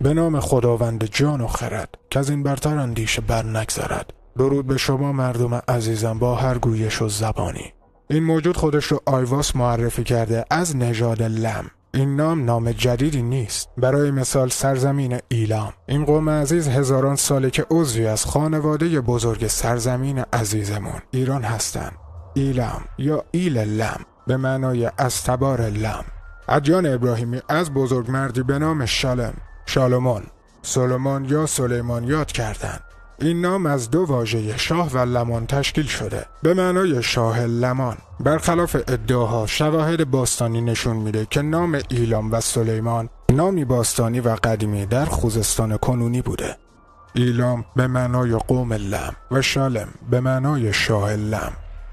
به نام خداوند جان و خرد که از این برتر اندیشه بر نگذرد. درود به شما مردم عزیزم با هر گویش و زبانی. این موجود خودش رو آیواس معرفی کرده از نژاد لم. این نام جدیدی نیست. برای مثال سرزمین ایلام. این قوم عزیز هزاران ساله که عضوی از خانواده بزرگ سرزمین عزیزمون ایران هستند. ایلام یا ایل لم به معنای از تبار لم. ادیان ابراهیمی از بزرگ مردی به نام شالومون، سلمان یا سلیمان یاد کردند. این نام از دو واژه شاه و لمان تشکیل شده به معنای شاه لمان. برخلاف ادعاها شواهد باستانی نشون میده که نام ایلام و سلیمان نامی باستانی و قدیمی در خوزستان کنونی بوده. ایلام به معنای قوم لم و شالم به معنای شاه لم.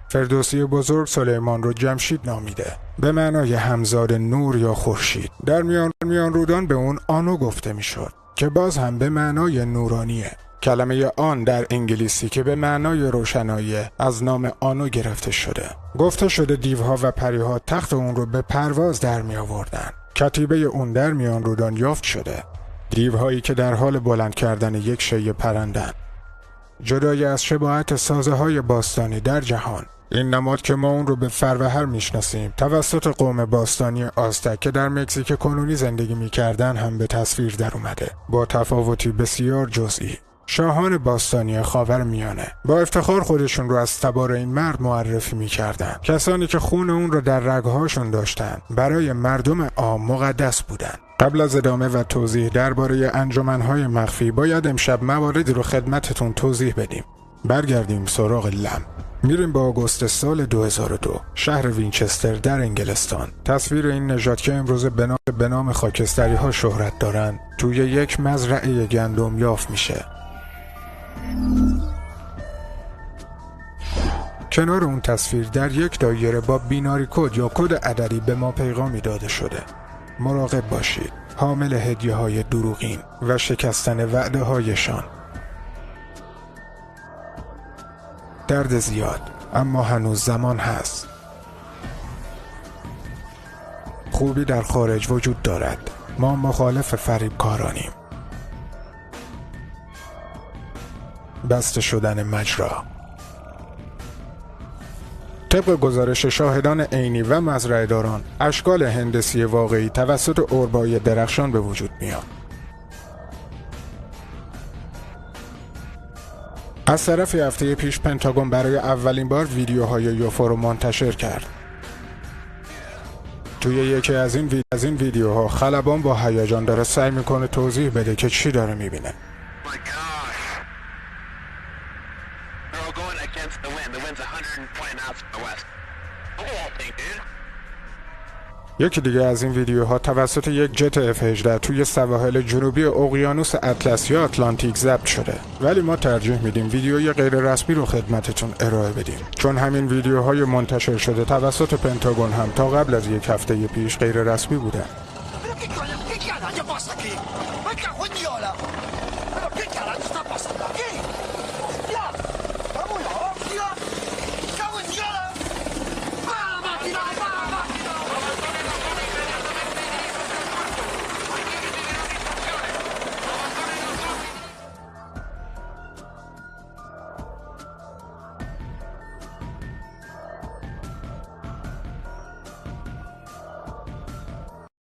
فردوسی بزرگ سلیمان رو جمشید نامیده به معنای همزاد نور یا خورشید. در میان رودان به اون آنو گفته میشد که باز هم به معنای نورانیه. کلمه آن در انگلیسی که به معنای روشنایی از نام آنو گرفته شده. گفته شده دیوها و پریها تخت اون رو به پرواز در می آوردن. کتیبه اون در میان رودان یافت شده. دیوهایی که در حال بلند کردن یک شی پرندن. جدای از شباهت سازه های باستانی در جهان، این نماد که ما اون رو به فروهر میشناسیم توسط قوم باستانی آزتک که در مکزیک کنونی زندگی میکردن هم به تصویر در اومده با تفاوتی بسیار جزئی. شاهان باستانی خاورمیانه با افتخار خودشون رو از تبار این مرد معرفی میکردن. کسانی که خون اون رو در رگهاشون داشتن برای مردم عام مقدس بودن. قبل از ادامه و توضیح درباره انجمنهای مخفی باید امشب مواردی رو خدمتتون توضیح بدیم. برگردیم سراغ لم. میریم به آگوست سال 2002 شهر وینچستر در انگلستان. تصویر این نژاد که امروز به نام خاکستری ها شهرت دارن توی یک مزرعه گندم یافت میشه. کنار اون تصویر در یک دایره با بیناری کد یا کد عددی به ما پیغامی داده شده. مراقب باشید. حامل هدیه های دروغین و شکستن وعده هایشان. درد زیاد اما هنوز زمان هست. خوبی در خارج وجود دارد. ما مخالف فریبکارانیم. بسته شدن مجرا. طبق گزارش شاهدان عینی و مزرعه داران، اشکال هندسی واقعی توسط اوربای درخشان به وجود میاد. از طرفی هفته پیش پنتاگون برای اولین بار ویدیوهای یوفو رو منتشر کرد. توی یکی از این ویدیوها خلبان با هیجان داره سعی میکنه توضیح بده که چی داره میبینه. یکی دیگه از این ویدیوها توسط یک جت F-18 توی سواحل جنوبی اقیانوس اطلس یا آتلانتیک ضبط شده، ولی ما ترجیح میدیم ویدیوی غیر رسمی رو خدمتتون ارائه بدیم، چون همین ویدیوهای منتشر شده توسط پنتاگون هم تا قبل از یک هفته پیش غیر رسمی بودن.